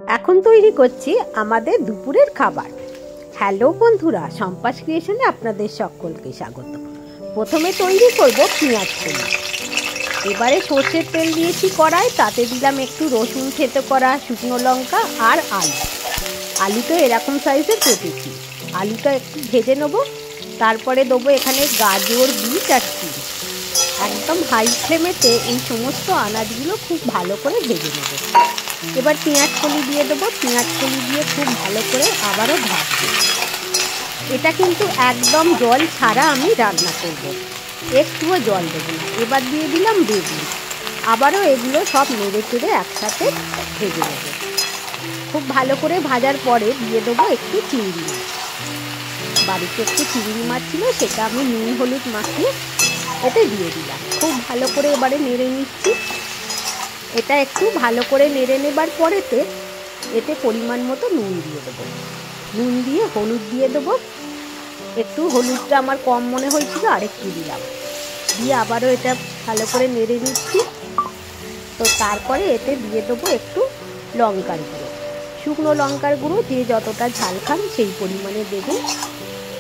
এখন তৈরি করছি আমাদের দুপুরের খাবার। হ্যালো বন্ধুরা, সম্পাস ক্রিয়েশনে আপনাদের সকলকে স্বাগত। প্রথমে তৈরি করব পেঁয়াজ কলি। এবারে সর্ষের তেল দিয়েছি কড়াই, তাতে দিলাম একটু রসুন থেতো করা, শুকনো লঙ্কা আর আলু। আলুটা এরকম সাইজের কেটেছি। আলুটা একটু ভেজে নেব। তারপরে দেবো এখানে গাজর, বিট আর চিনি। একদম হাই ফ্লেমেতে এই সমস্ত আনাজগুলো খুব ভালো করে ভেজে নেব। এবার পেঁয়াজ কলি দিয়ে দেবো। পেঁয়াজ কলি দিয়ে খুব ভালো করে আবারও ভাজবো। এটা কিন্তু একদম জল ছাড়া আমি রান্না করব, একটুও জল দেবো না। এবার দিয়ে দিলাম বেগুন। আবারও এগুলো সব নেড়ে চেড়ে একসাথে ভেজে নেব। খুব ভালো করে ভাজার পরে দিয়ে দেবো একটু চিংড়ি মাছ। বাড়িতে একটু চিংড়ি মাছ ছিল, সেটা আমি নুন হলুদ মাখিয়ে এতে দিয়ে দিলাম। খুব ভালো করে এবারে নেড়ে নিচ্ছি। এটা একটু ভালো করে নেড়ে নেবার পরেতে এতে পরিমাণ মতো নুন দিয়ে দেবো। নুন দিয়ে হলুদ দিয়ে দেবো। একটু হলুদটা আমার কম মনে হয়েছিল, আরেকটু দিলাম। দিয়ে আবারও এটা ভালো করে নেড়ে নিচ্ছি। তো তারপরে এতে দিয়ে দেবো একটু লঙ্কার গুঁড়ো, শুকনো লঙ্কার গুঁড়ো, দিয়ে যতটা ঝাল খান সেই পরিমাণে দেবেন।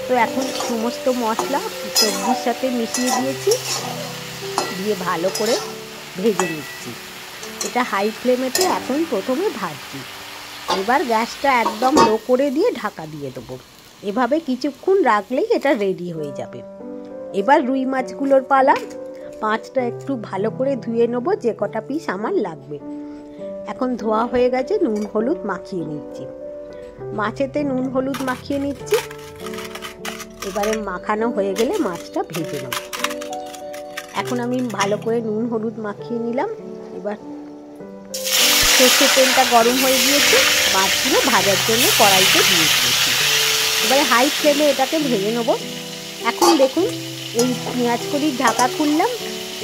তো এখন সমস্ত মশলা সবজির সাথে মিশিয়ে দিয়েছি, দিয়ে ভালো করে ভেজে নিচ্ছি। এটা হাই ফ্লেমেতে এখন প্রথমে ভাজছি। এবার গ্যাসটা একদম লো করে দিয়ে ঢাকা দিয়ে দেবো। এভাবে কিছুক্ষণ রাখলেই এটা রেডি হয়ে যাবে। এবার রুই মাছগুলোর পালা। মাছটা একটু ভালো করে ধুয়ে নেবো, যে কটা পিস আমার লাগবে। এখন ধোয়া হয়ে গেছে, নুন হলুদ মাখিয়ে নিচ্ছি। মাছেতে নুন হলুদ মাখিয়ে নিচ্ছি। এবারে মাখানো হয়ে গেলে মাছটা ভেজে নেব। এখন আমি ভালো করে নুন হলুদ মাখিয়ে নিলাম। এবার সর্ষের তেলটা গরম হয়ে গিয়েছে, মাছগুলো ভাজার জন্য কড়াইতে দিয়ে দিয়েছি। এবারে হাই ফ্লেমে এটাকে ভেজে নেব। এখন দেখুন, এই পেঁয়াজ কলির ঢাকা খুললাম।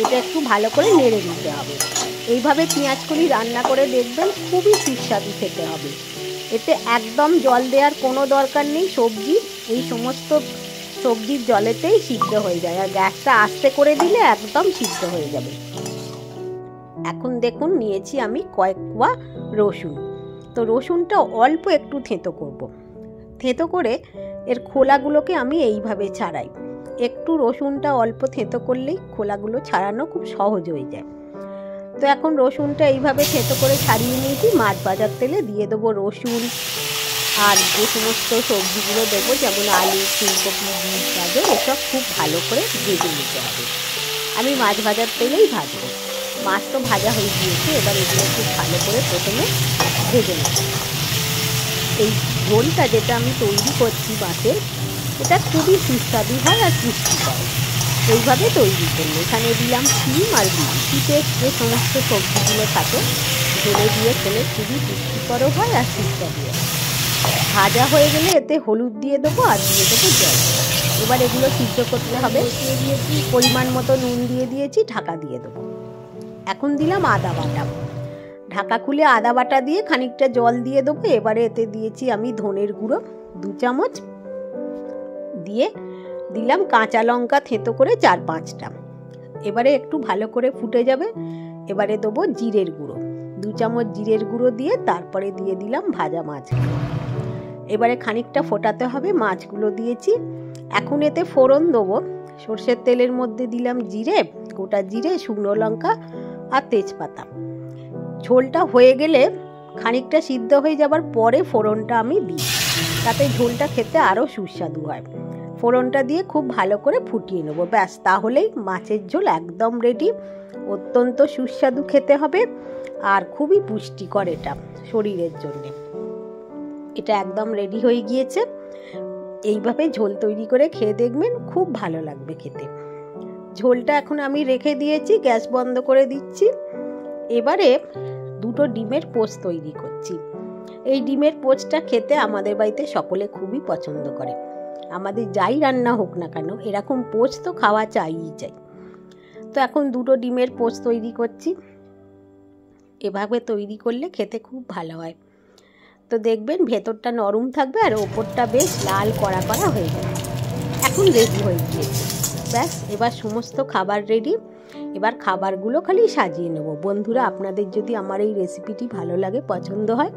এটা একটু ভালো করে নেড়ে নিতে হবে। এইভাবে পেঁয়াজ কলি রান্না করে দেখবেন, খুবই সুস্বাদু খেতে হবে। এতে একদম জল দেওয়ার কোনো দরকার নেই। সবজি এই সমস্ত সবজির জলেতেই সিদ্ধ হয়ে যায়, আর গ্যাসটা আস্তে করে দিলে একদম সিদ্ধ হয়ে যাবে। এখন দেখুন, নিয়েছি আমি কয়েক কোয়া রসুন। তো রসুনটা অল্প একটু থেঁতো করব। থেঁতো করে এর খোলাগুলোকে আমি এইভাবে ছাড়াই। একটু রসুনটা অল্প থেঁতো করলেই খোলাগুলো ছাড়ানো খুব সহজ হয়ে যায়। তো এখন রসুনটা এইভাবে থেঁতো করে ছাড়িয়ে নিয়েছি। মাছ ভাজার তেলে দিয়ে দেবো রসুন আর যে সমস্ত সবজিগুলো দেবো, যেমন আলু, ফুলকপি, বিট, গাজর, এসব খুব ভালো করে ভেজে নিতে হবে। আমি মাছ ভাজার তেলেই ভাজবো। মাছ তো ভাজা হয়ে গিয়েছে। এবার এগুলো খুব ভালো করে প্রথমে ভেজে নেব। এই ঝোলটা যেটা আমি তৈরি করছি মাছের, এটা খুবই সুস্বাদু হয় আর পুষ্টিকর। এইভাবে তৈরি করলে এখানে দিলাম শিম আর বিট। শীতের যে সমস্ত সবজিগুলো থাকে ঝোলে দিয়ে খেলে খুবই পুষ্টিকরও হয় আর সুস্বাদু হয়। ভাজা হয়ে গেলে এতে হলুদ দিয়ে দেবো আর দিয়ে দেবো জল। এবার এগুলো সিদ্ধ করতে হবে। পরিমাণ মতো নুন দিয়ে দিয়েছি, ঢাকা দিয়ে দেবো। এখন দিলাম আদা বাটা। ঢাকা খুলে আদা বাটা দিয়ে খানিকটা জল দিয়ে দেবো। এবারে এতে দিয়েছি আমি ধনের গুঁড়ো 2 চামচ, দিয়ে দিলাম কাঁচা লঙ্কা থেঁতো করে 4-5টা। এবারে একটু ভালো করে ফুটে যাবে। এবারে দেবো জিরের গুঁড়ো 2 চামচ জিরের গুঁড়ো দিয়ে তারপরে দিয়ে দিলাম ভাজা মাছগুলো। এবারে খানিকটা ফোটাতে হবে। মাছগুলো দিয়েছি। এখন এতে ফোড়ন দেবো। সর্ষের তেলের মধ্যে দিলাম জিরে, গোটা জিরে, শুকনো লঙ্কা আর তেজপাতা। ঝোলটা হয়ে গেলে খানিকটা সিদ্ধ হয়ে যাবার পরে ফোড়নটা আমি দিই, তাতে ঝোলটা খেতে আরও সুস্বাদু হয়। ফোড়নটা দিয়ে খুব ভালো করে ফুটিয়ে নেবো। ব্যাস, তাহলেই মাছের ঝোল একদম রেডি। অত্যন্ত সুস্বাদু খেতে হবে আর খুবই পুষ্টিকর এটা শরীরের জন্যে। এটা একদম রেডি হয়ে গিয়েছে। এইভাবে ঝোল তৈরি করে খেয়ে দেখবেন, খুব ভালো লাগবে খেতে। ঝোলটা এখন আমি রেখে দিয়েছি, গ্যাস বন্ধ করে দিচ্ছি। এবারে 2টো ডিমের পোস্ট তৈরি করছি। এই ডিমের পোস্টটা খেতে আমাদের বাড়িতে সকলে খুবই পছন্দ করে। আমাদের যাই রান্না হোক না কেন, এরকম পোস্ট তো খাওয়া চাইই চাই। তো এখন 2টো ডিমের পোস্ট তৈরি করছি। এভাবে তৈরি করলে খেতে খুব ভালো হয়। তো দেখবেন ভেতরটা নরম থাকবে আর ওপরটা বেশ লাল কড়া কড়া হয়ে যাবে। এখন রেডি হয়ে গিয়েছে। ব্যাস, এবার সমস্ত খাবার রেডি। এবার খাবারগুলো খালি সাজিয়ে নেব। বন্ধুরা, আপনাদের যদি আমার এই রেসিপিটি ভালো লাগে, পছন্দ হয়,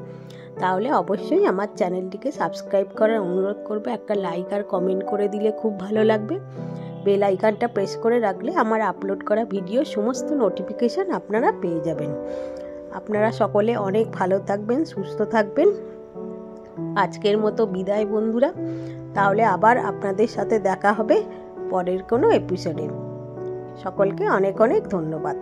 তাহলে অবশ্যই আমার চ্যানেলটিকে সাবস্ক্রাইব করার অনুরোধ করব। একটা লাইক আর কমেন্ট করে দিলে খুব ভালো লাগবে। বেল আইকনটা প্রেস করে রাখলে আমার আপলোড করা ভিডিও সমস্ত নোটিফিকেশান আপনারা পেয়ে যাবেন। আপনারা সকলে অনেক ভালো থাকবেন, সুস্থ থাকবেন। আজকের মতো বিদায় বন্ধুরা, তাহলে আবার আপনাদের সাথে দেখা হবে পরের কোনো এপিসোডে। সকলকে অনেক অনেক ধন্যবাদ।